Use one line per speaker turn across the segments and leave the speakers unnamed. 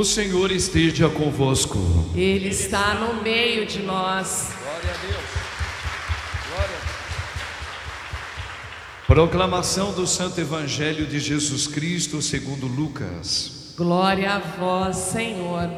O Senhor esteja convosco.
Ele está no meio de nós.
Glória a Deus. Glória a Deus. Proclamação do Santo Evangelho de Jesus Cristo segundo Lucas.
Glória a vós, Senhor.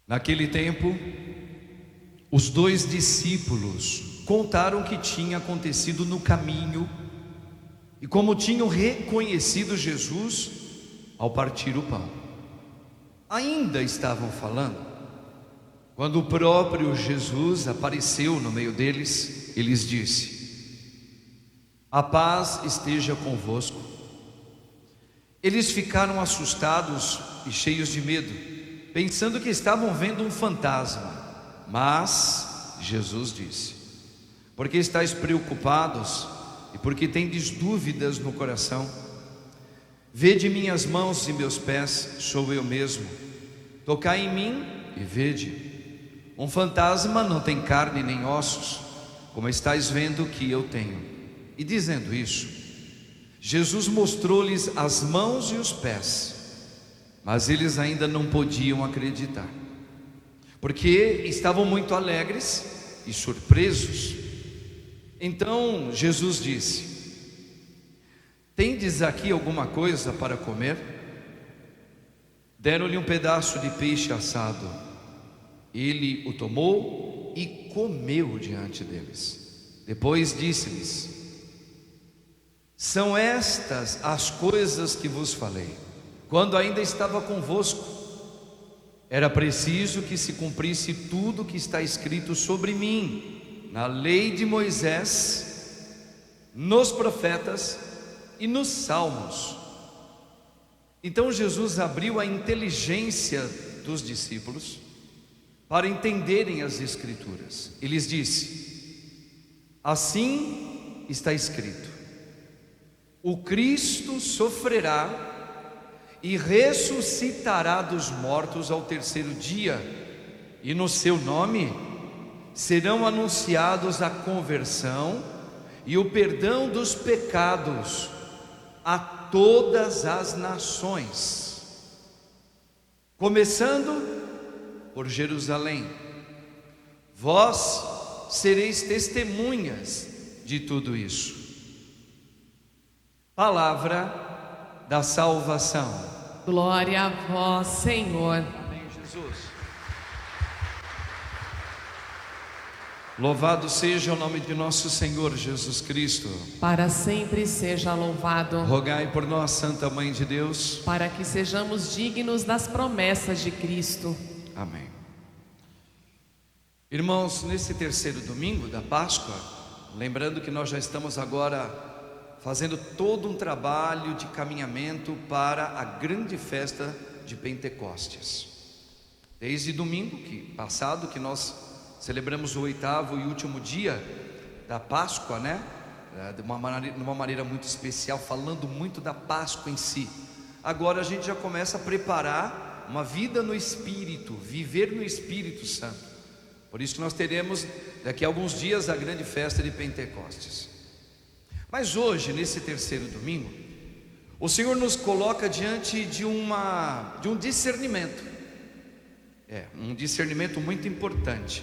Naquele tempo, os dois discípulos contaram o que tinha acontecido no caminho e como tinham reconhecido Jesus ao partir o pão. Ainda estavam falando, quando o próprio Jesus apareceu no meio deles e lhes disse: "A paz esteja convosco." Eles ficaram assustados e cheios de medo, pensando que estavam vendo um fantasma. Mas Jesus disse: "Por que estáis preocupados e por que tendes dúvidas no coração? Vede minhas mãos e meus pés, sou eu mesmo. Tocai em mim e vede. Um fantasma não tem carne nem ossos, como estáis vendo que eu tenho." E dizendo isso, Jesus mostrou-lhes as mãos e os pés. Mas eles ainda não podiam acreditar, porque estavam muito alegres e surpresos. Então Jesus disse: "Tendes aqui alguma coisa para comer?" Deram-lhe um pedaço de peixe assado. Ele o tomou e comeu diante deles. Depois disse-lhes: "São estas as coisas que vos falei quando ainda estava convosco. Era preciso que se cumprisse tudo o que está escrito sobre mim na lei de Moisés, nos profetas e nos salmos." Então Jesus abriu a inteligência dos discípulos para entenderem as Escrituras. E lhes disse: "Assim está escrito: o Cristo sofrerá e ressuscitará dos mortos ao terceiro dia, e no seu nome serão anunciados a conversão e o perdão dos pecados a todas as nações, começando por Jerusalém. Vós sereis testemunhas de tudo isso." Palavra da salvação.
Glória a vós, Senhor.
Amém, Jesus. Louvado seja o nome de nosso Senhor Jesus Cristo.
Para sempre seja louvado.
Rogai por nós, Santa Mãe de Deus,
para que sejamos dignos das promessas de Cristo.
Amém. Irmãos, nesse terceiro domingo da Páscoa, lembrando que nós já estamos agora fazendo todo um trabalho de caminhamento para a grande festa de Pentecostes. Desde domingo passado, que nós celebramos o 8º e último dia da Páscoa, né? De uma maneira muito especial, falando muito da Páscoa em si. Agora a gente já começa a preparar uma vida no Espírito, viver no Espírito Santo. Por isso que nós teremos daqui a alguns dias a grande festa de Pentecostes. Mas hoje, nesse terceiro domingo, o Senhor nos coloca diante de um discernimento. Um discernimento muito importante.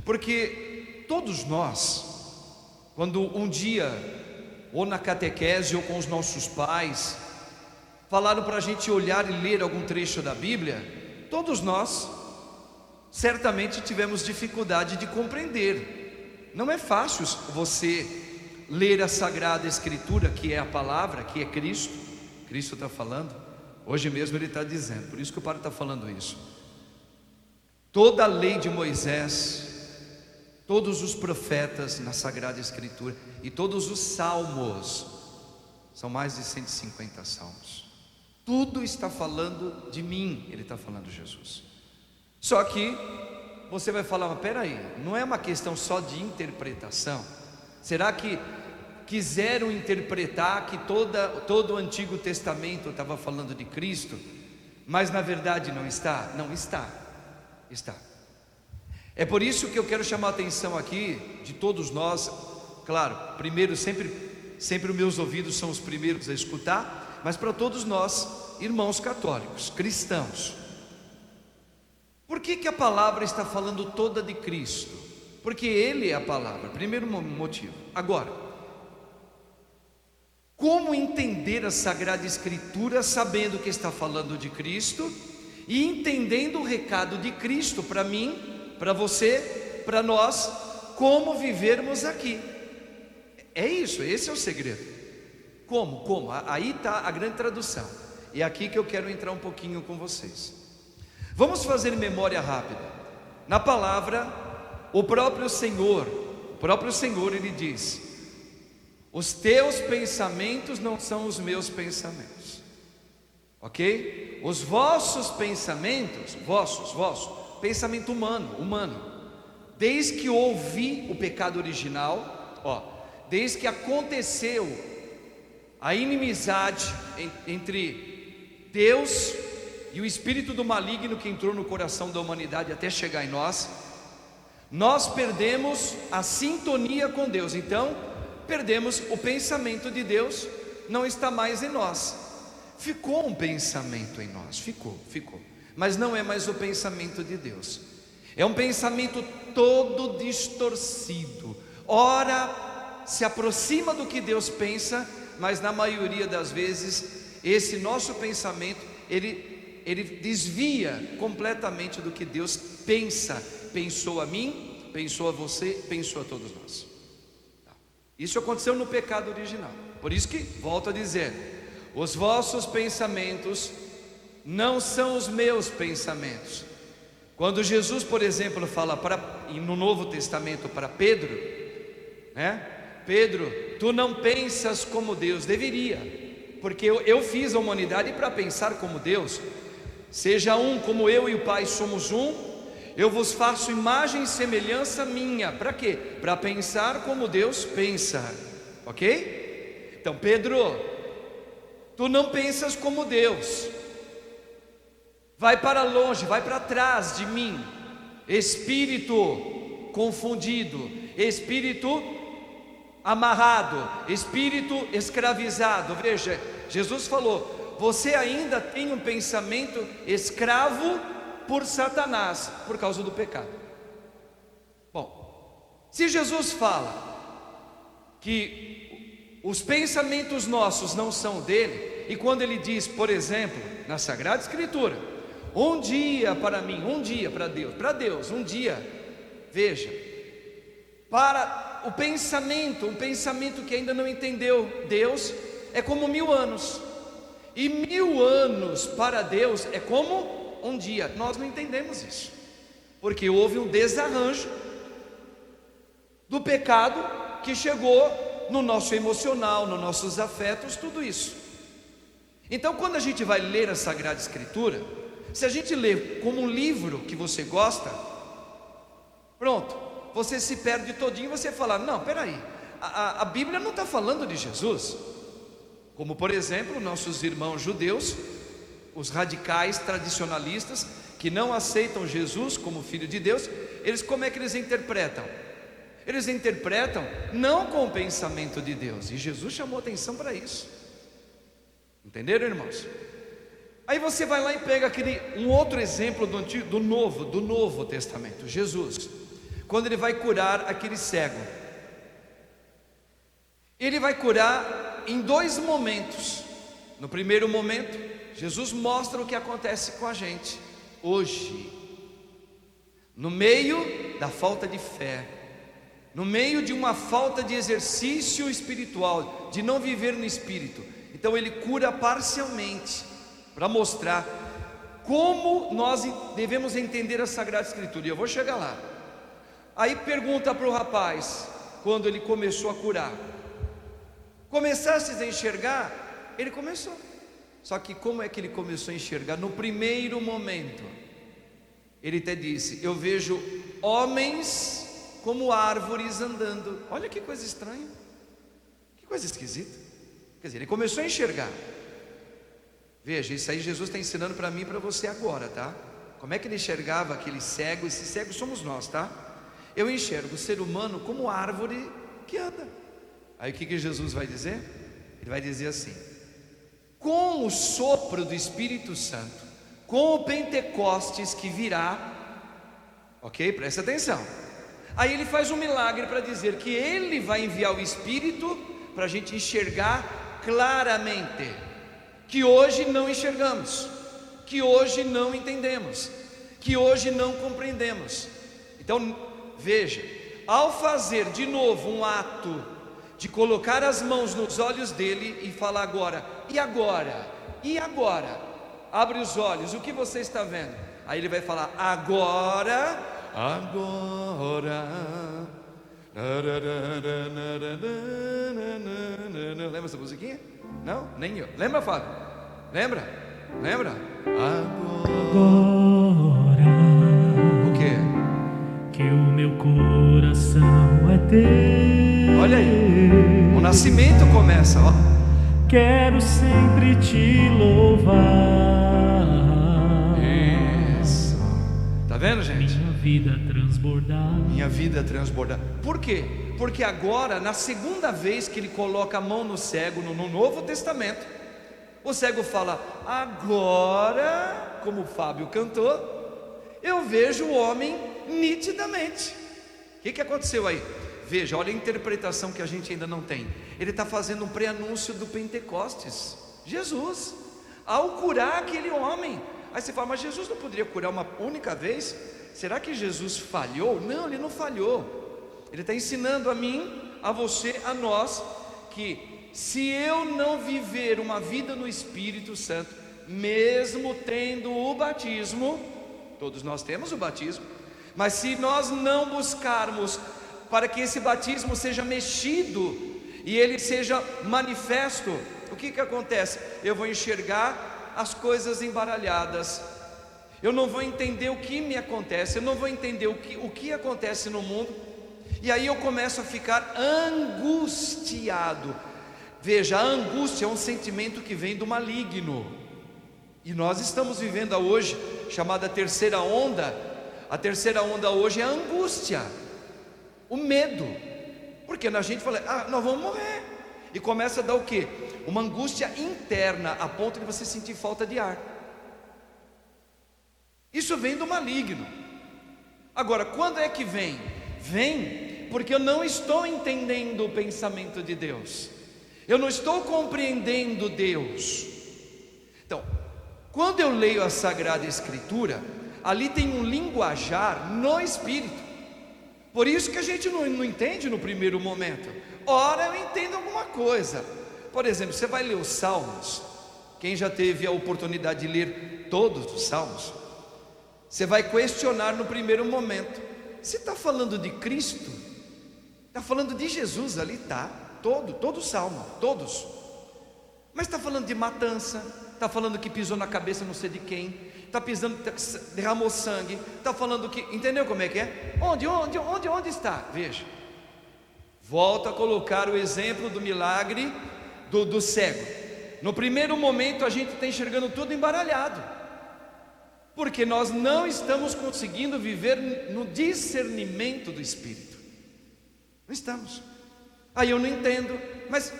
Porque todos nós, quando um dia, ou na catequese, ou com os nossos pais, falaram para a gente olhar e ler algum trecho da Bíblia, todos nós, certamente tivemos dificuldade de compreender. Não é fácil você ler a Sagrada Escritura, que é a palavra, que é Cristo. Cristo está falando, hoje mesmo Ele está dizendo, por isso que o Padre está falando isso. Toda a lei de Moisés, todos os profetas na Sagrada Escritura e todos os salmos São mais de 150 salmos. Tudo está falando de mim, ele está falando de Jesus. Só que você vai falar, mas peraí, não é uma questão só de interpretação? Será que quiseram interpretar que todo o Antigo Testamento estava falando de Cristo, mas na verdade não está? Não está, está. É por isso que eu quero chamar a atenção aqui de todos nós. Claro, primeiro, sempre os meus ouvidos são os primeiros a escutar, mas para todos nós, irmãos católicos, cristãos. Por que a palavra está falando toda de Cristo? Porque Ele é a palavra, primeiro motivo. Agora, como entender a Sagrada Escritura sabendo que está falando de Cristo e entendendo o recado de Cristo para mim, para você, para nós, como vivermos aqui? É isso, esse é o segredo. Como? Aí está a grande tradução. E é aqui que eu quero entrar um pouquinho com vocês. Vamos fazer memória rápida. Na palavra, o próprio Senhor, ele diz: os teus pensamentos não são os meus pensamentos. Ok? Os vossos pensamentos, pensamento humano, desde que houve o pecado original, desde que aconteceu a inimizade entre Deus e o espírito do maligno que entrou no coração da humanidade até chegar em nós perdemos a sintonia com Deus. Então perdemos o pensamento de Deus, não está mais em nós. Ficou um pensamento em nós, ficou, mas não é mais o pensamento de Deus. É um pensamento todo distorcido. Ora se aproxima do que Deus pensa, mas na maioria das vezes esse nosso pensamento ele desvia completamente do que Deus pensa. Pensou a mim, pensou a você, pensou a todos nós. Isso aconteceu no pecado original. Por isso que, volto a dizer, os vossos pensamentos não são os meus pensamentos. Quando Jesus, por exemplo, fala no Novo Testamento para Pedro, Pedro, tu não pensas como Deus. Deveria, porque eu fiz a humanidade para pensar como Deus. Seja um como eu e o Pai somos um. Eu vos faço imagem e semelhança minha. Para quê? Para pensar como Deus pensa. Ok? Então, Pedro, tu não pensas como Deus. Vai para longe, vai para trás de mim, espírito confundido, espírito amarrado, espírito escravizado. Veja, Jesus falou: você ainda tem um pensamento escravo por Satanás, por causa do pecado. Bom, se Jesus fala que os pensamentos nossos não são dele, e quando ele diz, por exemplo, na Sagrada Escritura, um dia para mim, um dia para Deus, um dia, veja, para o pensamento, um pensamento que ainda não entendeu Deus, é como 1000 anos, e 1000 anos para Deus é como um dia. Nós não entendemos isso, porque houve um desarranjo do pecado que chegou no nosso emocional, nos nossos afetos, tudo isso. Então, quando a gente vai ler a Sagrada Escritura, se a gente lê como um livro que você gosta, pronto, você se perde todinho. Você fala: não, peraí, a Bíblia não está falando de Jesus. Como por exemplo, nossos irmãos judeus, os radicais tradicionalistas, que não aceitam Jesus como Filho de Deus, como é que eles interpretam? Eles interpretam não com o pensamento de Deus, e Jesus chamou atenção para isso. Entenderam, irmãos? Aí você vai lá e pega um outro exemplo do Novo Testamento. Jesus, quando ele vai curar aquele cego, ele vai curar em 2 momentos. No primeiro momento, Jesus mostra o que acontece com a gente hoje, no meio da falta de fé, no meio de uma falta de exercício espiritual, de não viver no Espírito. Então ele cura parcialmente, para mostrar como nós devemos entender a Sagrada Escritura. E eu vou chegar lá. Aí pergunta para o rapaz, quando ele começou a curar: começasses a enxergar, ele começou. Só que como é que ele começou a enxergar? No primeiro momento, ele até disse: eu vejo homens como árvores andando. Olha que coisa estranha, que coisa esquisita. Quer dizer, ele começou a enxergar. Veja, isso aí Jesus está ensinando para mim e para você agora, tá? Como é que ele enxergava aquele cego? Esses cegos somos nós, tá? Eu enxergo o ser humano como árvore que anda. Aí o que Jesus vai dizer? Ele vai dizer assim: com o sopro do Espírito Santo, com o Pentecostes que virá, ok? Presta atenção. Aí ele faz um milagre para dizer que ele vai enviar o Espírito para a gente enxergar claramente, que hoje não enxergamos, que hoje não entendemos, que hoje não compreendemos. Então veja, ao fazer de novo um ato de colocar as mãos nos olhos dele e falar agora, e agora? E agora? Abre os olhos, o que você está vendo? Aí ele vai falar: agora, agora. Lembra essa musiquinha? Não? Nem eu. Lembra, Fábio? Lembra? Lembra? Agora. O quê?
Que o meu coração é teu.
Olha aí, o nascimento começa, ó.
Quero sempre te louvar.
Isso. Tá vendo, gente?
Minha vida transbordar.
Minha vida transbordar. Por quê? Porque agora, na segunda vez que ele coloca a mão no cego no Novo Testamento, o cego fala: agora, como o Fábio cantou, eu vejo o homem nitidamente. O que aconteceu aí? Veja, olha a interpretação que a gente ainda não tem. Ele está fazendo um pré-anúncio do Pentecostes. Jesus, ao curar aquele homem. Aí você fala: mas Jesus não poderia curar uma única vez? Será que Jesus falhou? Não, ele não falhou. Ele está ensinando a mim, a você, a nós, que se eu não viver uma vida no Espírito Santo, mesmo tendo o batismo, todos nós temos o batismo, mas se nós não buscarmos para que esse batismo seja mexido e ele seja manifesto, o que acontece? Eu vou enxergar as coisas embaralhadas, eu não vou entender o que me acontece, eu não vou entender o que acontece no mundo, e aí eu começo a ficar angustiado. Veja, a angústia é um sentimento que vem do maligno, e nós estamos vivendo a hoje, chamada terceira onda. A terceira onda hoje é a angústia, o medo, porque a gente fala: nós vamos morrer, e começa a dar o quê? Uma angústia interna, a ponto de você sentir falta de ar. Isso vem do maligno. Agora, quando é que vem? Vem porque eu não estou entendendo o pensamento de Deus, eu não estou compreendendo Deus. Então, quando eu leio a Sagrada Escritura, ali tem um linguajar no Espírito. Por isso que a gente não entende no primeiro momento. Ora, eu entendo alguma coisa. Por exemplo, você vai ler os Salmos. Quem já teve a oportunidade de ler todos os Salmos, você vai questionar no primeiro momento: você está falando de Cristo? Está falando de Jesus ali? Tá, todo o Salmo, todos. Mas está falando de matança, está falando que pisou na cabeça não sei de quem, está pisando, derramou sangue, está falando que, entendeu como é que é? Onde está? Veja, volta a colocar o exemplo do milagre do cego. No primeiro momento a gente está enxergando tudo embaralhado, porque nós não estamos conseguindo viver no discernimento do Espírito. Não estamos. Aí eu não entendo, mas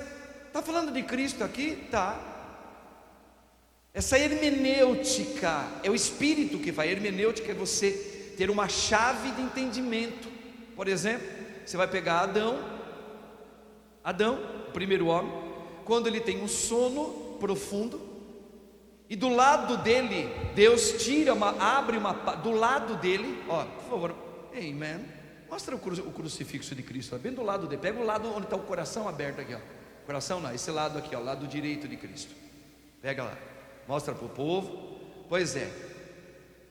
está falando de Cristo aqui? Tá. Essa hermenêutica é o Espírito que vai. Hermenêutica é você ter uma chave de entendimento. Por exemplo, você vai pegar Adão, o primeiro homem, quando ele tem um sono profundo, e do lado dele, Deus abre uma, do lado dele, ó, por favor, amen, mostra o crucifixo de Cristo, bem do lado dele, pega o lado onde está o coração aberto aqui, ó, coração não, esse lado aqui, ó, lado direito de Cristo, pega lá, mostra para o povo. Pois é,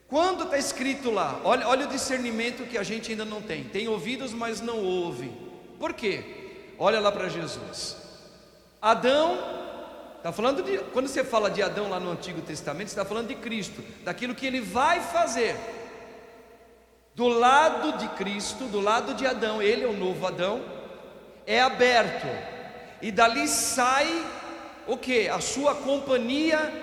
quando está escrito lá, olha o discernimento que a gente ainda não tem ouvidos, mas não ouve. Por quê? Olha lá para Jesus. Adão, está falando de, quando você fala de Adão lá no Antigo Testamento, você está falando de Cristo, daquilo que ele vai fazer. Do lado de Cristo, do lado de Adão, ele é o novo Adão, é aberto, e dali sai o que? A sua companhia,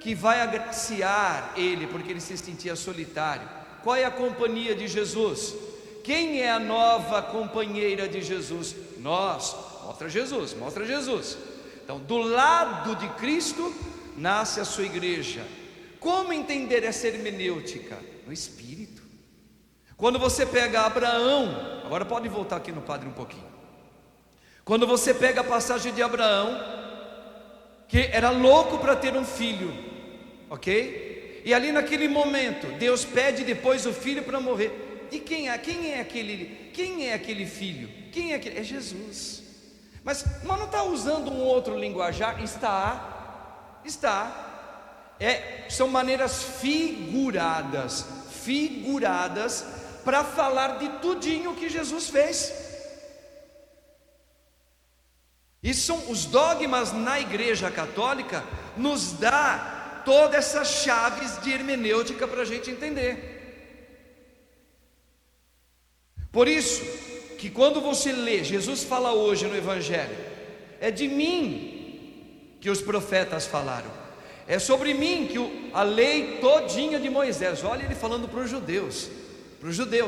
que vai agraciar ele, porque ele se sentia solitário. Qual é a companhia de Jesus? Quem é a nova companheira de Jesus? Nós. Mostra Jesus, mostra Jesus. Então, do lado de Cristo nasce a sua igreja. Como entender essa hermenêutica? No Espírito. Quando você pega Abraão, agora pode voltar aqui no Padre um pouquinho. Quando você pega a passagem de Abraão, que era louco para ter um filho, ok? E ali naquele momento, Deus pede depois o filho para morrer. E quem é aquele filho? Quem é aquele? É Jesus. Mas não está usando um outro linguajar? Está. São maneiras figuradas para falar de tudinho que Jesus fez. E são os dogmas na Igreja Católica, nos dá todas essas chaves de hermenêutica para a gente entender. Por isso que quando você lê, Jesus fala hoje no Evangelho, é de mim que os profetas falaram, é sobre mim que a lei todinha de Moisés. Olha ele falando para os judeus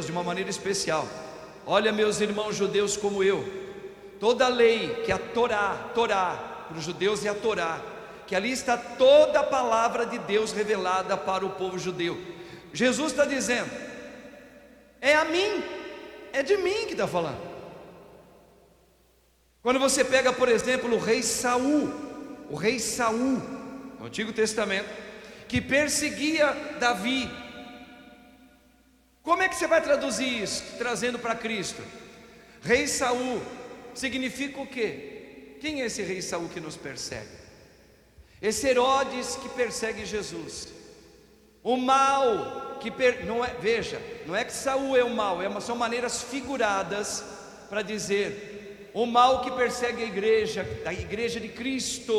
de uma maneira especial. Olha, meus irmãos judeus como eu, toda a lei, que é a Torá, para os judeus é a Torá, que ali está toda a palavra de Deus revelada para o povo judeu. Jesus está dizendo, é de mim que está falando. Quando você pega, por exemplo, o rei Saul, no Antigo Testamento, que perseguia Davi, como é que você vai traduzir isso, trazendo para Cristo? Rei Saul significa o quê? Quem é esse rei Saul que nos persegue? Esse Herodes que persegue Jesus. O mal que não é que Saul é o mal, são maneiras figuradas para dizer o mal que persegue a igreja de Cristo.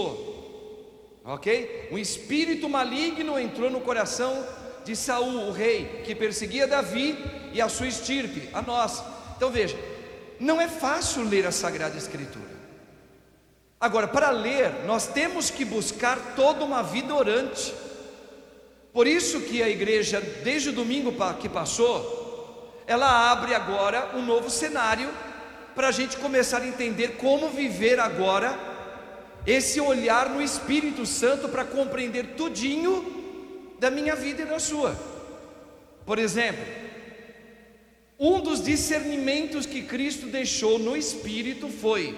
Ok? Um espírito maligno entrou no coração de Saul, o rei que perseguia Davi e a sua estirpe, a nós. Então veja, não é fácil ler a Sagrada Escritura. Agora, para ler, nós temos que buscar toda uma vida orante. Por isso que a igreja, desde o domingo que passou, ela abre agora um novo cenário para a gente começar a entender como viver agora esse olhar no Espírito Santo para compreender tudinho da minha vida e da sua. Por exemplo, um dos discernimentos que Cristo deixou no Espírito foi: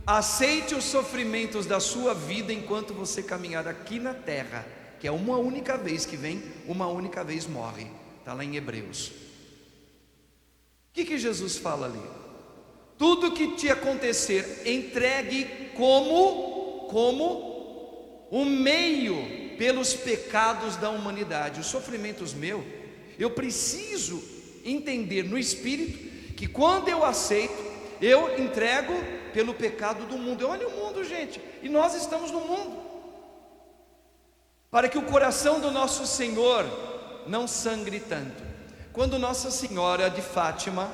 aceite os sofrimentos da sua vida enquanto você caminhar aqui na terra, que é uma única vez que vem, uma única vez morre. Está lá em Hebreus. O que Jesus fala ali? Tudo que te acontecer, entregue como um meio pelos pecados da humanidade. Os sofrimentos meus, eu preciso entender no Espírito que quando eu aceito, eu entrego pelo pecado do mundo. Olha o mundo, gente, e nós estamos no mundo, para que o coração do nosso Senhor não sangre tanto. Quando Nossa Senhora de Fátima,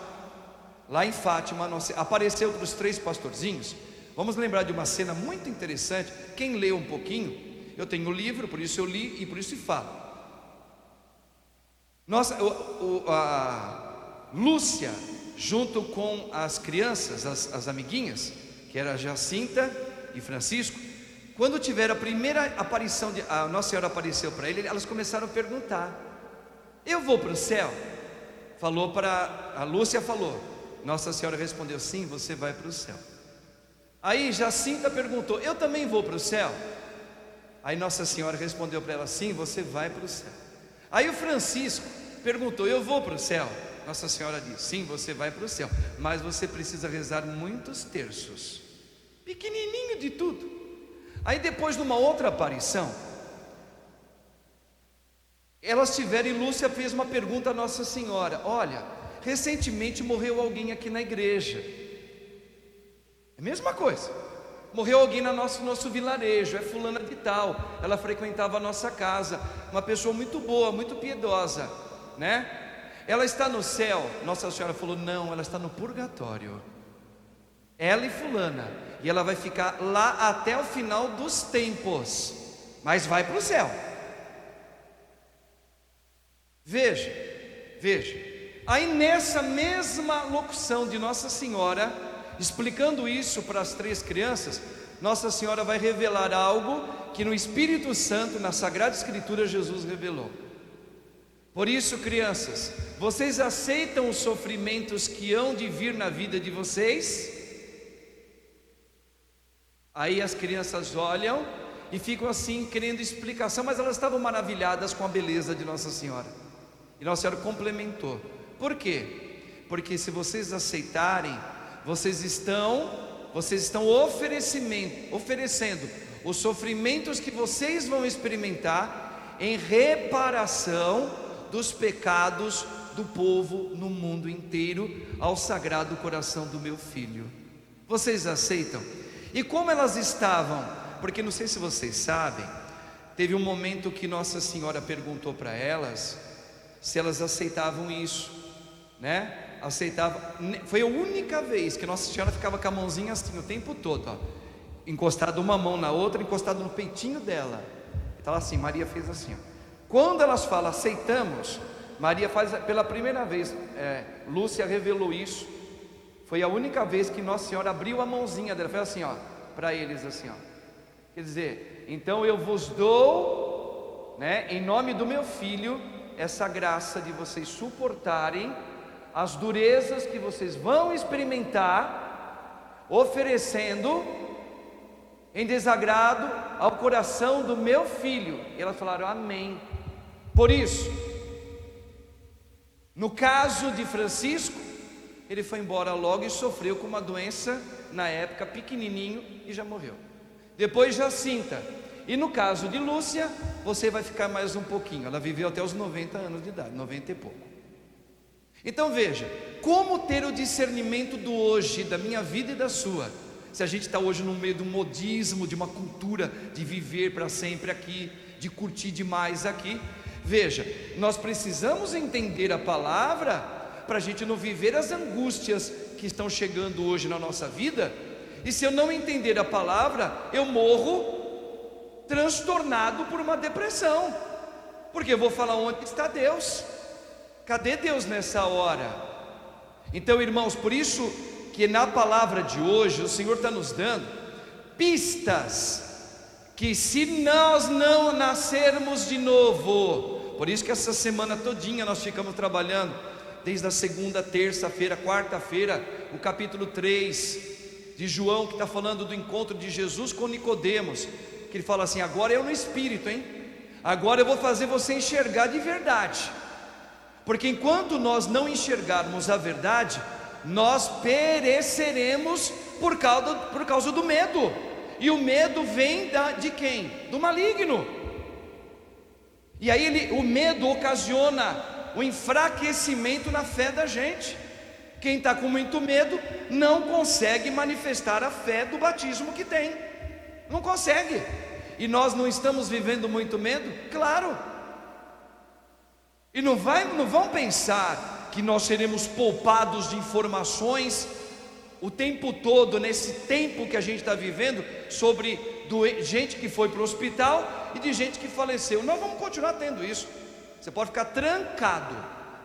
lá em Fátima, apareceu para os 3 pastorzinhos, vamos lembrar de uma cena muito interessante. Quem leu um pouquinho, eu tenho o livro, por isso eu li e por isso falo. A Lúcia, junto com as crianças, as amiguinhas, que era Jacinta e Francisco, quando tiveram a primeira aparição, a Nossa Senhora apareceu para ele, elas começaram a perguntar: eu vou para o céu? A Lúcia falou, Nossa Senhora respondeu: sim, você vai para o céu. Aí Jacinta perguntou: eu também vou para o céu? Aí Nossa Senhora respondeu para ela: sim, você vai para o céu. Aí o Francisco perguntou: eu vou para o céu? Nossa Senhora disse: sim, você vai para o céu, mas você precisa rezar muitos terços, pequenininho de tudo. Aí depois, numa outra aparição, elas tiveram, e Lúcia fez uma pergunta a Nossa Senhora: olha, recentemente morreu alguém aqui na igreja. É a mesma coisa. Morreu alguém no nosso vilarejo, é fulana de tal, ela frequentava a nossa casa, uma pessoa muito boa, muito piedosa, né? Ela está no céu. Nossa Senhora falou: não, ela está no purgatório. Ela e fulana, e ela vai ficar lá até o final dos tempos, mas vai para o céu. Veja. Aí nessa mesma locução de Nossa Senhora, explicando isso para as 3 crianças, Nossa Senhora vai revelar algo que no Espírito Santo, na Sagrada Escritura, Jesus revelou. Por isso, crianças, vocês aceitam os sofrimentos que hão de vir na vida de vocês? Aí as crianças olham e ficam assim, querendo explicação, mas elas estavam maravilhadas com a beleza de Nossa Senhora. E Nossa Senhora complementou. Por quê? Porque se vocês aceitarem, vocês estão oferecendo os sofrimentos que vocês vão experimentar em reparação dos pecados do povo no mundo inteiro, ao Sagrado Coração do meu Filho. Vocês aceitam? E como elas estavam? Porque não sei se vocês sabem, teve um momento que Nossa Senhora perguntou para elas se elas aceitavam isso, né? Foi a única vez que Nossa Senhora ficava com a mãozinha assim o tempo todo, ó, encostada uma mão na outra, encostada no peitinho dela. Então assim, Maria fez assim, ó. Quando elas falam aceitamos, Maria faz pela primeira vez. Lúcia revelou isso. Foi a única vez que Nossa Senhora abriu a mãozinha dela, fez assim, ó, para eles assim, ó. Quer dizer, então eu vos dou, né, em nome do meu Filho, essa graça de vocês suportarem as durezas que vocês vão experimentar, oferecendo em desagrado ao coração do meu Filho. E elas falaram amém. Por isso, no caso de Francisco, ele foi embora logo e sofreu com uma doença, na época pequenininho, e já morreu. Depois Jacinta. E no caso de Lúcia, você vai ficar mais um pouquinho. Ela viveu até os 90 anos de idade, 90 e pouco. Então veja, como ter o discernimento do hoje, da minha vida e da sua? Se a gente está hoje no meio de um modismo, de uma cultura de viver para sempre aqui, de curtir demais aqui. Veja, nós precisamos entender a palavra para a gente não viver as angústias que estão chegando hoje na nossa vida. E se eu não entender a palavra, eu morro transtornado por uma depressão, porque eu vou falar: onde está Deus? Cadê Deus nessa hora? Então, irmãos, por isso que na palavra de hoje o Senhor está nos dando pistas que, se nós não nascermos de novo, por isso que essa semana todinha nós ficamos trabalhando, desde a segunda, terça-feira, quarta-feira, o capítulo 3 de João, que está falando do encontro de Jesus com Nicodemos, que ele fala assim: agora eu no Espírito, hein? Agora eu vou fazer você enxergar de verdade, porque enquanto nós não enxergarmos a verdade, nós pereceremos por causa do medo. E o medo vem de quem? Do maligno. E aí o medo ocasiona o enfraquecimento na fé da gente. Quem está com muito medo não consegue manifestar a fé do batismo que tem. Não consegue. E nós não estamos vivendo muito medo? Claro. E não vão pensar que nós seremos poupados de informações o tempo todo, nesse tempo que a gente está vivendo, sobre gente que foi para o hospital e de gente que faleceu. Nós vamos continuar tendo isso. Você pode ficar trancado,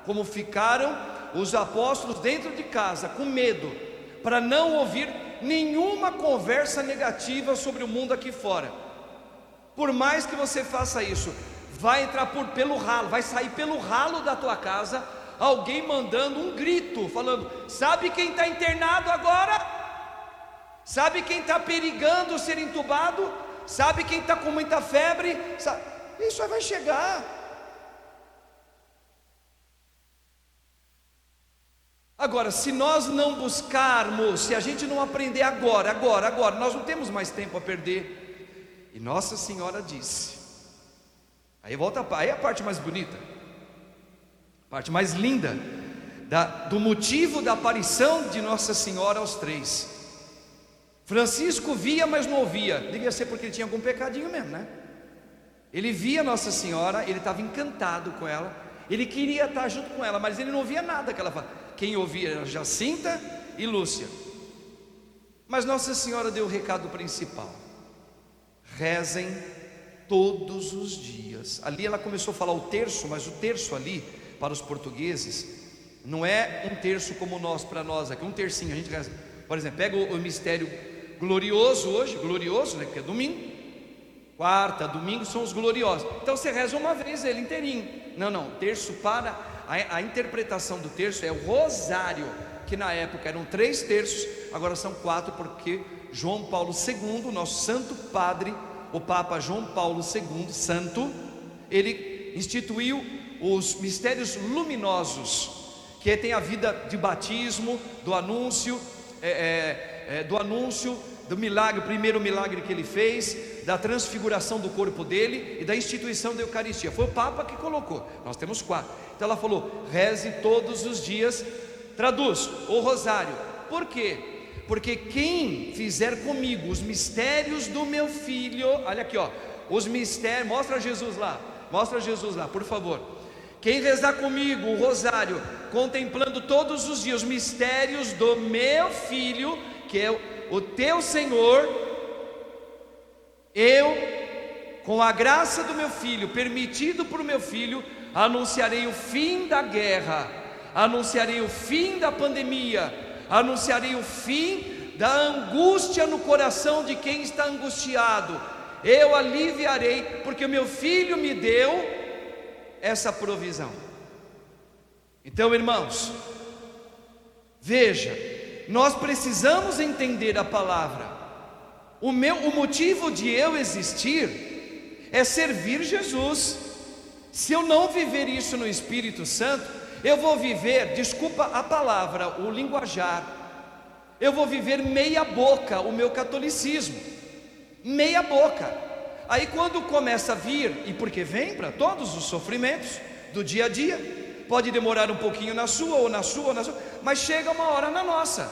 como ficaram os apóstolos dentro de casa, com medo, para não ouvir nenhuma conversa negativa sobre o mundo aqui fora. Por mais que você faça isso, vai entrar pelo ralo, vai sair pelo ralo da tua casa alguém mandando um grito, falando: sabe quem está internado agora? Sabe quem está perigando ser entubado? Sabe quem está com muita febre? Isso aí vai chegar. Agora, se nós não buscarmos, se a gente não aprender agora, nós não temos mais tempo a perder. E Nossa Senhora disse, aí é a parte mais bonita, a parte mais linda do motivo da aparição de Nossa Senhora aos 3. Francisco via, mas não ouvia. Devia ser porque ele tinha algum pecadinho mesmo, né? Ele via Nossa Senhora, ele estava encantado com ela, ele queria estar junto com ela, mas ele não ouvia nada que ela falava. Quem ouvia era Jacinta e Lúcia. Mas Nossa Senhora deu o recado principal: rezem todos os dias. Ali ela começou a falar o terço, mas o terço ali, para os portugueses, não é um terço como nós, para nós aqui, um tercinho. A gente reza, por exemplo, pega o mistério glorioso hoje, glorioso, né, que é domingo, quarta, domingo são os gloriosos. Então você reza uma vez ele inteirinho. Não, terço para a interpretação do terço é o rosário, que na época eram 3 terços, agora são 4, porque João Paulo II, nosso santo padre, o Papa João Paulo II, santo, ele instituiu os mistérios luminosos, que tem a vida de batismo, do anúncio, do milagre, o primeiro milagre que ele fez, da transfiguração do corpo dele e da instituição da Eucaristia. Foi o Papa que colocou, nós temos 4. Então ela falou: reze todos os dias, traduz, o rosário. Por quê? Porque quem fizer comigo os mistérios do meu filho, olha aqui, ó, os mistérios, mostra Jesus lá, por favor. Quem rezar comigo o rosário, contemplando todos os dias os mistérios do meu filho, que é o teu Senhor, eu, com a graça do meu filho, permitido por meu filho, anunciarei o fim da guerra, anunciarei o fim da pandemia, anunciarei o fim da angústia no coração de quem está angustiado. Eu aliviarei, porque o meu filho me deu essa provisão. Então, irmãos, veja, nós precisamos entender a palavra. O motivo de eu existir é servir Jesus. Se eu não viver isso no Espírito Santo, eu vou viver, desculpa a palavra, o linguajar, eu vou viver meia boca o meu catolicismo, meia boca. Aí quando começa a vir, e porque vem para todos os sofrimentos do dia a dia, pode demorar um pouquinho na sua, mas chega uma hora na nossa.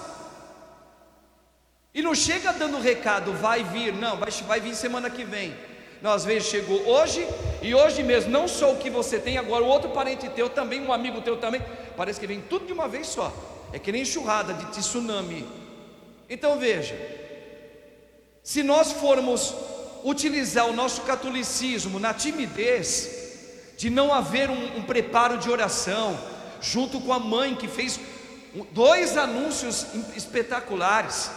E não chega dando recado, vai vir, não, vai vir semana que vem. Não, às vezes chegou hoje, e hoje mesmo, não só o que você tem, agora o outro parente teu também, um amigo teu também, parece que vem tudo de uma vez só. É que nem enxurrada de tsunami. Então veja, se nós formos utilizar o nosso catolicismo na timidez, de não haver um preparo de oração, junto com a mãe que fez 2 anúncios espetaculares,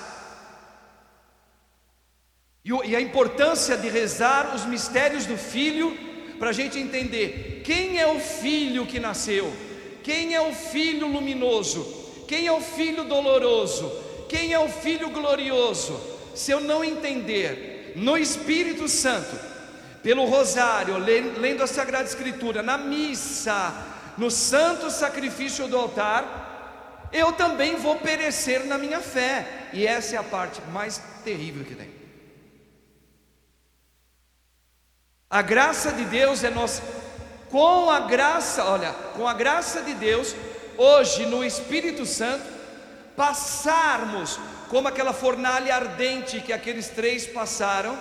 e a importância de rezar os mistérios do Filho, para a gente entender quem é o Filho que nasceu, quem é o Filho luminoso, quem é o Filho doloroso, quem é o Filho glorioso. Se eu não entender no Espírito Santo, pelo rosário, lendo a Sagrada Escritura, na missa, no santo sacrifício do altar, eu também vou perecer na minha fé. E essa é a parte mais terrível que tem. A graça de Deus é nossa. Com a graça de Deus, hoje no Espírito Santo, passarmos como aquela fornalha ardente que aqueles 3 passaram,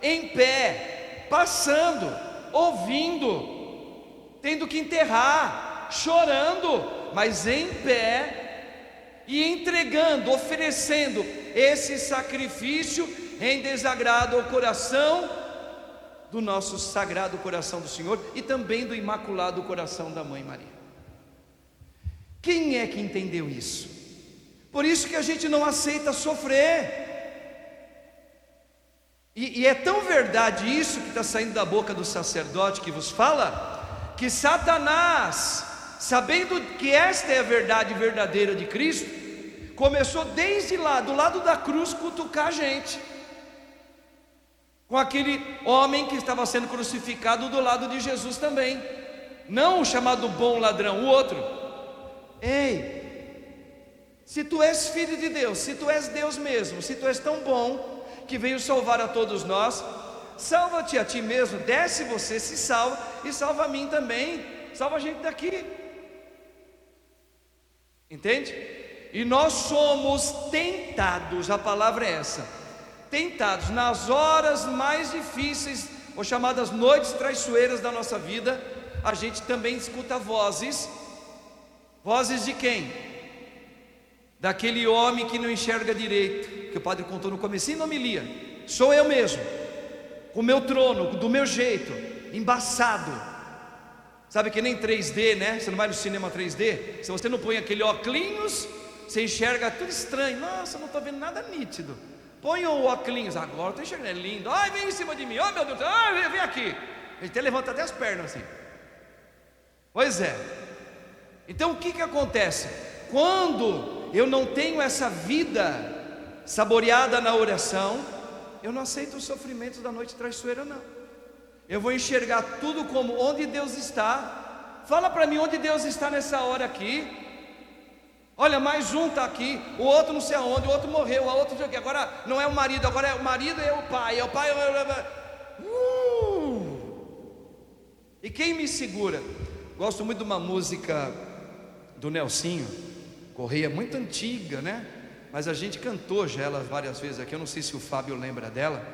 em pé, passando, ouvindo, tendo que enterrar, chorando, mas em pé, e entregando, oferecendo esse sacrifício em desagrado ao coração do nosso Sagrado Coração do Senhor e também do Imaculado Coração da Mãe Maria. Quem é que entendeu isso? Por isso que a gente não aceita sofrer. E é tão verdade isso que está saindo da boca do sacerdote que vos fala, que Satanás, sabendo que esta é a verdade verdadeira de Cristo, começou desde lá, do lado da cruz, cutucar a gente, com aquele homem que estava sendo crucificado do lado de Jesus também, não o chamado bom ladrão, o outro. Ei, se tu és filho de Deus, se tu és Deus mesmo, se tu és tão bom, que veio salvar a todos nós, salva-te a ti mesmo, desce você, se salva, e salva a mim também, salva a gente daqui, entende? E nós somos tentados, a palavra é essa, tentados nas horas mais difíceis, ou chamadas noites traiçoeiras da nossa vida. A gente também escuta vozes. Vozes de quem? Daquele homem que não enxerga direito, que o padre contou no comecinho da homilia. Sou eu mesmo, com o meu trono, do meu jeito, embaçado. Sabe que nem 3D, né? Você não vai no cinema 3D, se você não põe aquele óculos, você enxerga tudo estranho. Nossa, não estou vendo nada nítido. Põe o óculos, agora estou enxergando, é lindo. Ai, vem em cima de mim, oh meu Deus, ai, vem aqui. Ele até levanta até as pernas assim. Pois é. Então o que acontece? Quando eu não tenho essa vida saboreada na oração, eu não aceito os sofrimentos da noite traiçoeira, não. Eu vou enxergar tudo como onde Deus está. Fala para mim onde Deus está nessa hora aqui. Olha, mais um está aqui, o outro não sei aonde, o outro morreu, o outro não sei o que. Agora não é o marido, agora é o marido, é o pai, E quem me segura? Gosto muito de uma música do Nelsinho Correia, muito antiga, né? Mas a gente cantou já ela várias vezes aqui. Eu não sei se o Fábio lembra dela.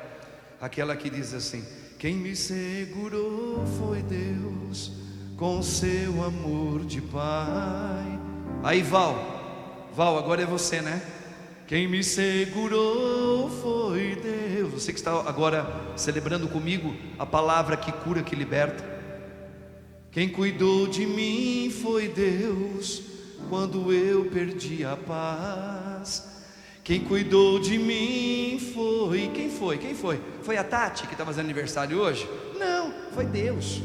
Aquela que diz assim: quem me segurou foi Deus, com seu amor de pai. Aí Val, agora é você, né? Quem me segurou foi Deus. Você que está agora celebrando comigo a palavra que cura, que liberta. Quem cuidou de mim foi Deus, quando eu perdi a paz. Quem cuidou de mim foi... Quem foi? Foi a Tati que está fazendo aniversário hoje? Não, foi Deus.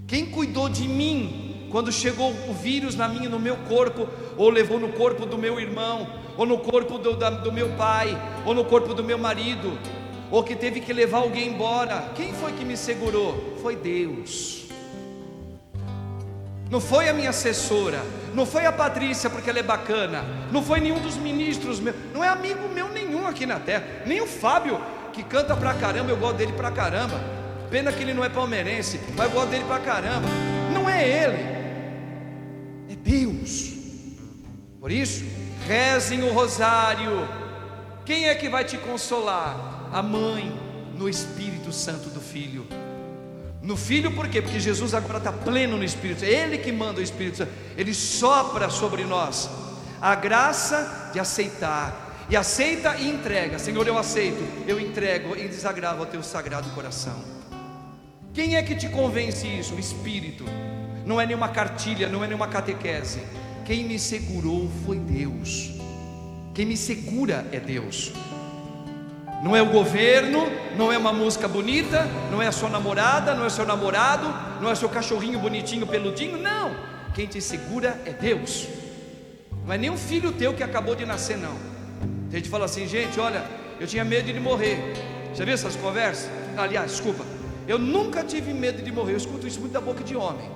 Quem cuidou de mim quando chegou o vírus no meu corpo, ou levou no corpo do meu irmão, ou no corpo do meu pai, ou no corpo do meu marido, ou que teve que levar alguém embora? Quem foi que me segurou? Foi Deus. Não foi a minha assessora, não foi a Patrícia porque ela é bacana, não foi nenhum dos ministros meus, não é amigo meu nenhum aqui na terra, nem o Fábio, que canta pra caramba, eu gosto dele pra caramba. Pena que ele não é palmeirense, mas eu gosto dele pra caramba. Não é ele, é Deus. Por isso, rezem o rosário. Quem é que vai te consolar? A mãe, no Espírito Santo do Filho. No Filho por quê? Porque Jesus agora está pleno no Espírito. É Ele que manda o Espírito Santo. Ele sopra sobre nós a graça de aceitar. E aceita e entrega. Senhor, eu aceito, eu entrego em desagravo ao teu sagrado coração. Quem é que te convence isso? O Espírito. Não é nenhuma cartilha, não é nenhuma catequese. Quem me segurou foi Deus. Quem me segura é Deus. Não é o governo, não é uma música bonita, não é a sua namorada, não é o seu namorado, não é o seu cachorrinho bonitinho, peludinho, não. Quem te segura é Deus. Não é nem um filho teu que acabou de nascer, não. A gente fala assim, gente, olha, eu tinha medo de morrer. Já viu essas conversas? Aliás, desculpa, eu nunca tive medo de morrer. Eu escuto isso muito da boca de homem.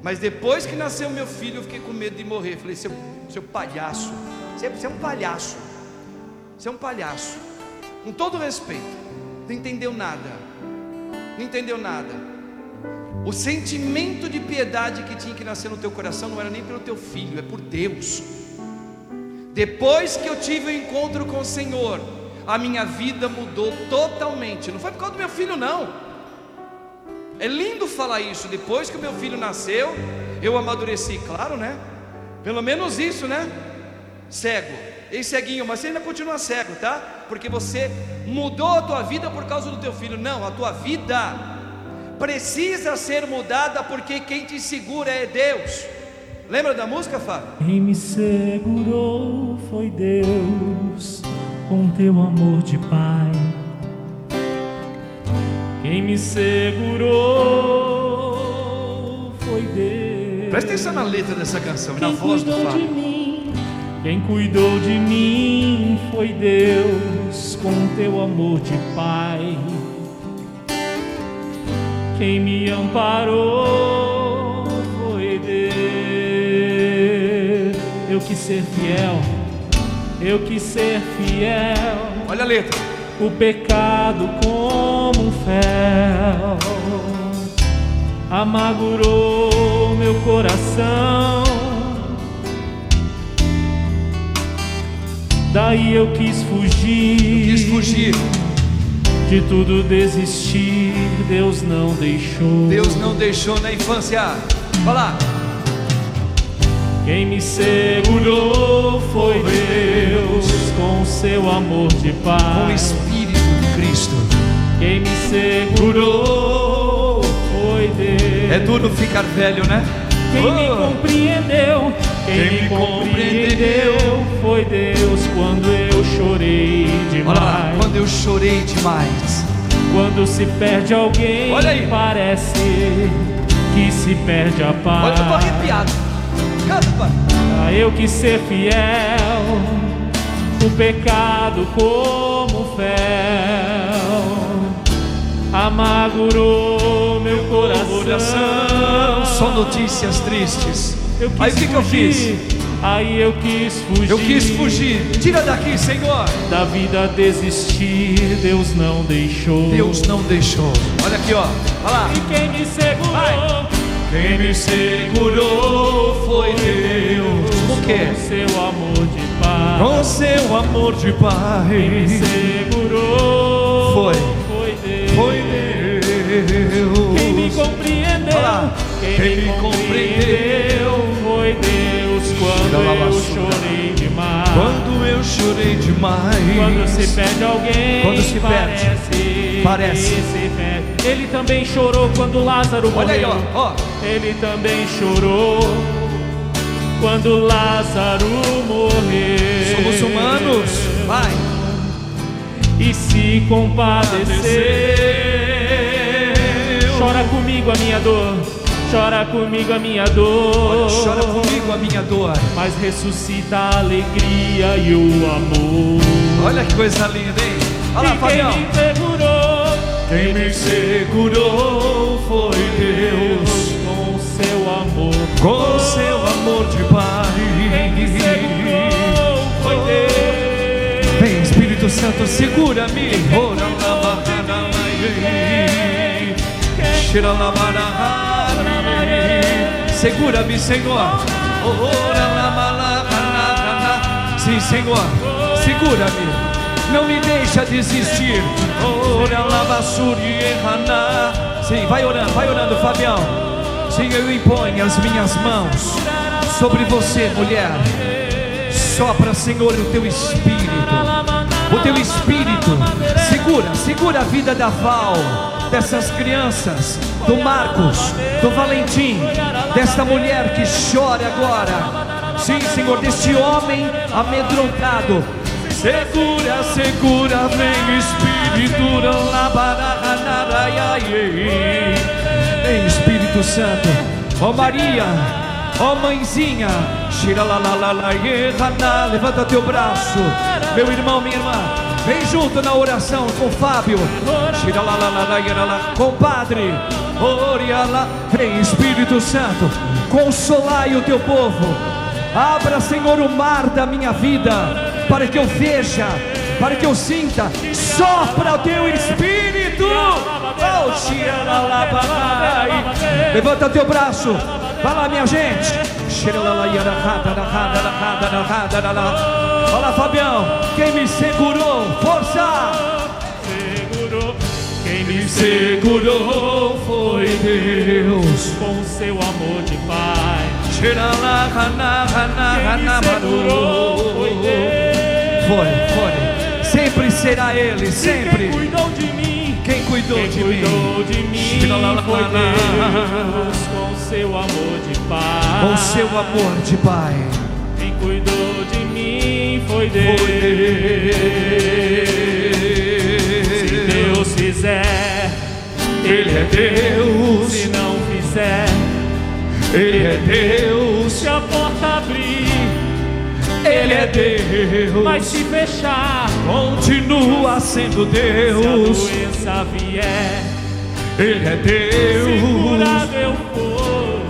Mas depois que nasceu meu filho, eu fiquei com medo de morrer. Falei, seu palhaço, você é um palhaço. Você é um palhaço. Com todo respeito, não entendeu nada. Não entendeu nada. O sentimento de piedade que tinha que nascer no teu coração não era nem pelo teu filho, é por Deus. Depois que eu tive o encontro com o Senhor, a minha vida mudou totalmente. Não foi por causa do meu filho, não. É lindo falar isso. Depois que o meu filho nasceu, eu amadureci, claro, né? Pelo menos isso, né? Cego. Ei, ceguinho, mas você ainda continua cego, tá? Porque você mudou a tua vida por causa do teu filho. Não, a tua vida precisa ser mudada, porque quem te segura é Deus. Lembra da música, Fábio?
Quem me segurou foi Deus, com teu amor de pai. Quem me segurou foi Deus.
Presta atenção na letra dessa canção e na voz do Fábio.
Quem cuidou de mim foi Deus, com teu amor de pai. Quem me amparou foi Deus. Eu quis ser fiel, eu quis ser fiel.
Olha a letra.
O pecado como um fel amargurou meu coração. Daí eu quis fugir, de tudo desistir. Deus não deixou.
Deus não deixou na infância. Vai lá.
Quem me segurou foi Deus, com seu amor de
Com o
Pai.
Espírito de Cristo.
Quem me segurou foi Deus.
É duro ficar velho, né?
Quem me compreendeu, quem me compreendeu foi Deus quando eu chorei
Olha lá,
demais.
quando eu chorei demais.
Quando se perde alguém,
Olha aí.
parece que se perde a paz.
Olha, eu tô arrepiado. Canta, pai.
Pra eu quis ser fiel, o pecado como fel amargurou meu coração.
Só notícias tristes.
Eu quis
Aí o que eu fiz?
Aí eu quis fugir.
Eu quis fugir. Tira daqui, Senhor.
Da vida desistir, Deus não deixou.
Deus não deixou. Olha aqui, ó. Olha lá.
E quem me segurou?
Vai. Quem me segurou foi Deus. Com quê?
Com seu amor de Pai.
Com seu amor de Pai.
Quem me segurou
Foi
Deus.
Foi Deus.
Quem me compreendeu?
Olha lá.
Quem me compreendeu foi Deus quando eu chorei demais.
Quando eu chorei demais.
Quando se perde alguém,
Quando se perde, parece.
que se perde. Ele também chorou quando Lázaro morreu.
Olha aí, ó.
Ele também chorou quando Lázaro morreu.
Somos humanos. Vai.
E se compadeceu. Chora comigo a minha dor. Chora comigo a minha dor.
Chora comigo a minha dor.
Mas ressuscita a alegria e o amor.
Olha que coisa linda, hein? Olha lá,
E
Fabião.
quem me segurou?
Quem me segurou foi Deus.
Com seu amor.
Com seu amor de Pai.
Quem me segurou foi Deus.
Vem, Espírito Santo, segura-me. Segura-me, Senhor. Sim, Senhor, segura-me. Não me deixa desistir. Sim, vai orando, Fabião. Sim, eu imponho as minhas mãos sobre você, mulher. Sopra, Senhor, o teu Espírito. O teu Espírito. Segura a vida da Val, dessas crianças, do Marcos, do Valentim, desta mulher que chora agora. Sim, Senhor, deste homem amedrontado. Segura, vem Espírito. Vem Espírito Santo. Ó Maria, ó mãezinha. Levanta teu braço, meu irmão, minha irmã. Vem junto na oração com o Fábio. Compadre, vem Espírito Santo. Consolai o teu povo. Abra, Senhor, o mar da minha vida, para que eu veja, para que eu sinta. Sopra o teu Espírito. Levanta teu braço. Vai lá, minha gente. Olha, Fabião. Quem me segurou? Força.
Quem me
Segurou foi Deus.
com seu amor de Pai. Quem me
Segurou
foi Deus.
Foi. Sempre será Ele, sempre.
Quem cuidou de mim?
Quem cuidou
Quem
de
cuidou de mim foi Deus com seu amor de Pai.
Com seu amor de Pai.
Quem cuidou de mim foi Deus. Se Deus fizer,
Ele é Deus.
Se não fizer,
Ele é Deus.
se a porta abrir,
Ele é Deus.
mas se fechar,
Continua sendo
se a
Deus.
doença vier,
Ele é
se curado
Deus.
eu for,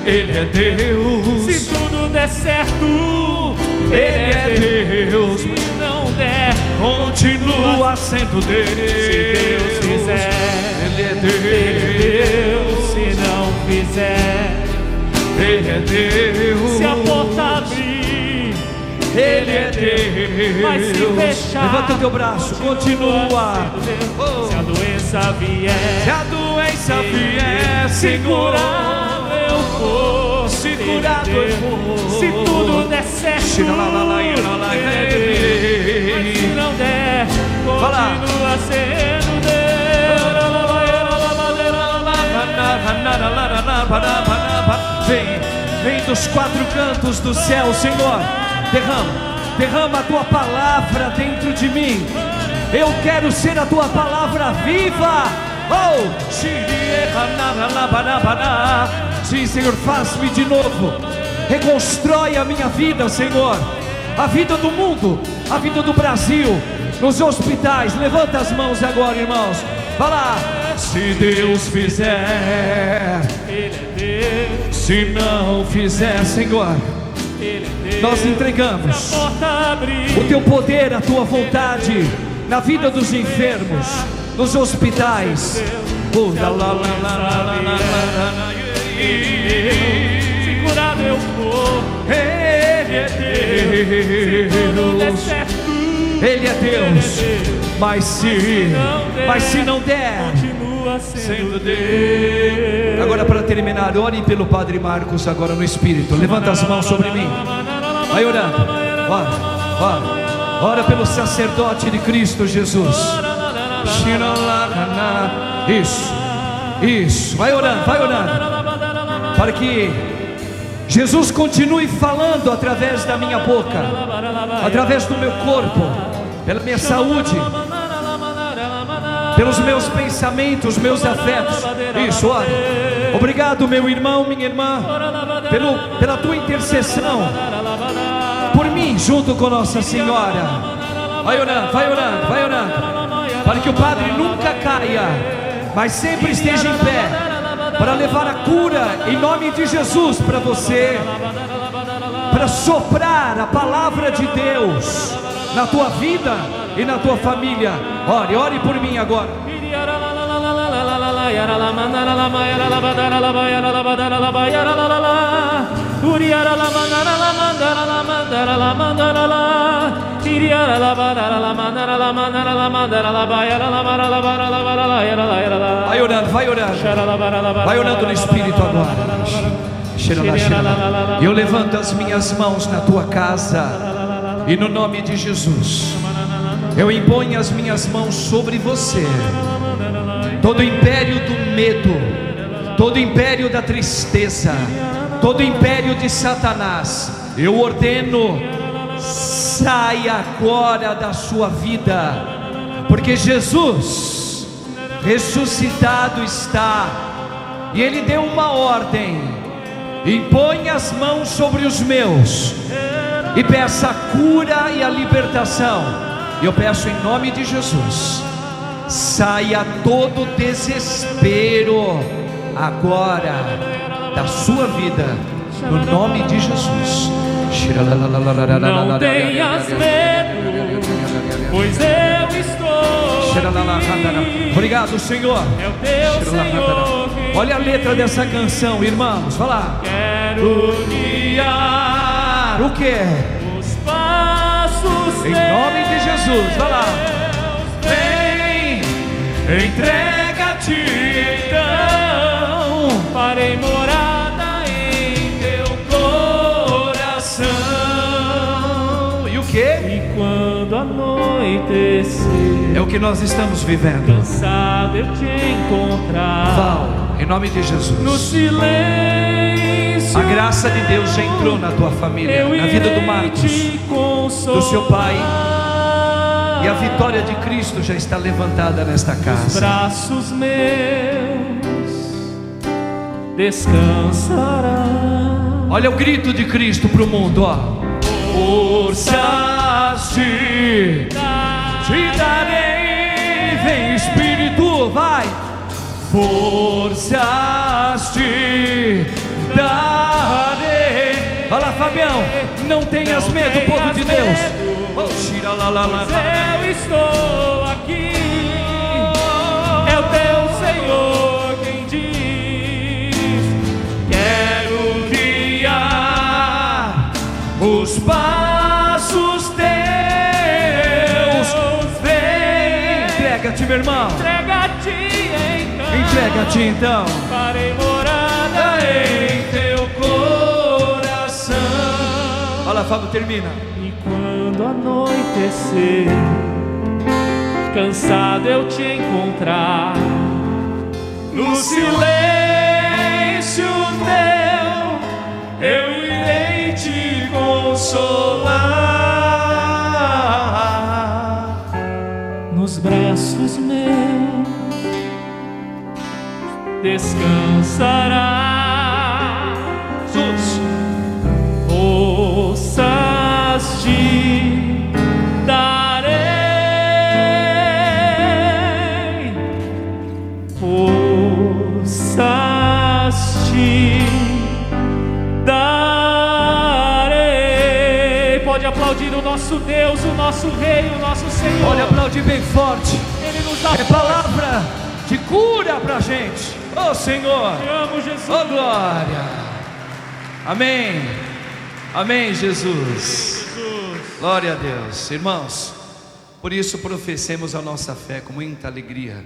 Ele é Deus.
se tudo der certo,
Ele é Deus.
Se não der,
Continua sendo Deus.
se Deus fizer,
Ele é
Deus.
Deus.
Se não fizer,
Ele é Deus.
se a porta abrir,
Ele é Deus.
Mas se fechar,
levanta o teu braço, continua.
Se a doença vier,
Se a doença vier, Senhor,
curado eu vou.
se curado eu vou.
Se tudo der certo, Ele é Deus. Mas se não der, continua sendo Deus.
Vem dos quatro cantos do céu, Senhor. Derrama a tua palavra dentro de mim. Eu quero ser a tua palavra viva. Sim, Senhor, faz-me de novo. Reconstrói a minha vida, Senhor. A vida do mundo, a vida do Brasil, nos hospitais. Levanta as mãos agora, irmãos. Vai lá. Se Deus fizer,
Ele é Deus.
se não fizer, Senhor,
Ele é Deus.
nós entregamos
A porta abrir.
o teu poder, a tua vontade na vida dos enfermos, nos hospitais.
Se curado eu vou.
Ele é Deus. Ele é Deus. Mas se não der,
Continua sendo Deus.
agora, para terminar, ore pelo Padre Marcos agora no Espírito. Levanta as mãos sobre mim. Vai orando. Ora pelo sacerdote de Cristo Jesus. Isso. Vai orando. Para que Jesus continue falando através da minha boca, através do meu corpo, pela minha saúde, pelos meus pensamentos, meus afetos. Isso, ora. Obrigado, meu irmão, minha irmã, pela tua intercessão por mim, junto com Nossa Senhora. Vai orando. Para que o Padre nunca caia, mas sempre esteja em pé, para levar a cura em nome de Jesus para você, para soprar a palavra de Deus na tua vida e na tua família. Ore por mim agora. Vai orando no Espírito agora. Eu levanto as minhas mãos na tua casa e no nome de Jesus eu imponho as minhas mãos sobre você. Todo império do medo, todo império da tristeza, todo império de Satanás, eu ordeno, saia agora da sua vida, porque Jesus ressuscitado está, e Ele deu uma ordem: impõe as mãos sobre os meus e peça a cura e a libertação. Eu peço em nome de Jesus, saia todo desespero agora da sua vida, no nome de Jesus.
Não tenhas medo, pois eu estou aqui.
Obrigado, Senhor.
É o teu Senhor.
Olha a letra dessa canção, irmãos. Vai lá.
Quero guiar
o que?
os passos
em nome de Jesus. Vai lá. Vem, entrega-te então.
Farei morada em teu coração.
E o que?
E quando anoitecer,
é o que nós estamos vivendo.
Cansado eu te encontrar.
Val, em nome de Jesus.
No silêncio,
a graça de Deus já entrou na tua família, na vida do Marcos, do seu pai. E a vitória de Cristo já está levantada nesta casa.
Os braços meus descansarão.
Olha o grito de Cristo para o mundo, ó. Forças te darei. Vem Espírito, vai. Forças te darei. Vai lá, Fabião. Não tenhas medo, povo de Deus.
Pois eu estou aqui. É o teu Senhor quem diz: quero guiar os passos
meu irmão.
Entrega a ti então.
Entrega a ti então.
Farei morada em teu coração.
Olha lá, Fábio, termina.
E quando anoitecer, cansado eu te encontrar, no silêncio teu eu irei te consolar. Nos braços meus descansará.
Jesus.
Forças te darei, forças te darei. Pode aplaudir o nosso Deus, o nosso Rei, o nosso Senhor.
Pode aplaudir bem forte.
Ele nos dá
É palavra de cura pra gente. Ô Senhor.
Te amo, Jesus.
Ô glória. Amém. Amém, Jesus. Glória a Deus. Irmãos, por isso professemos a nossa fé com muita alegria.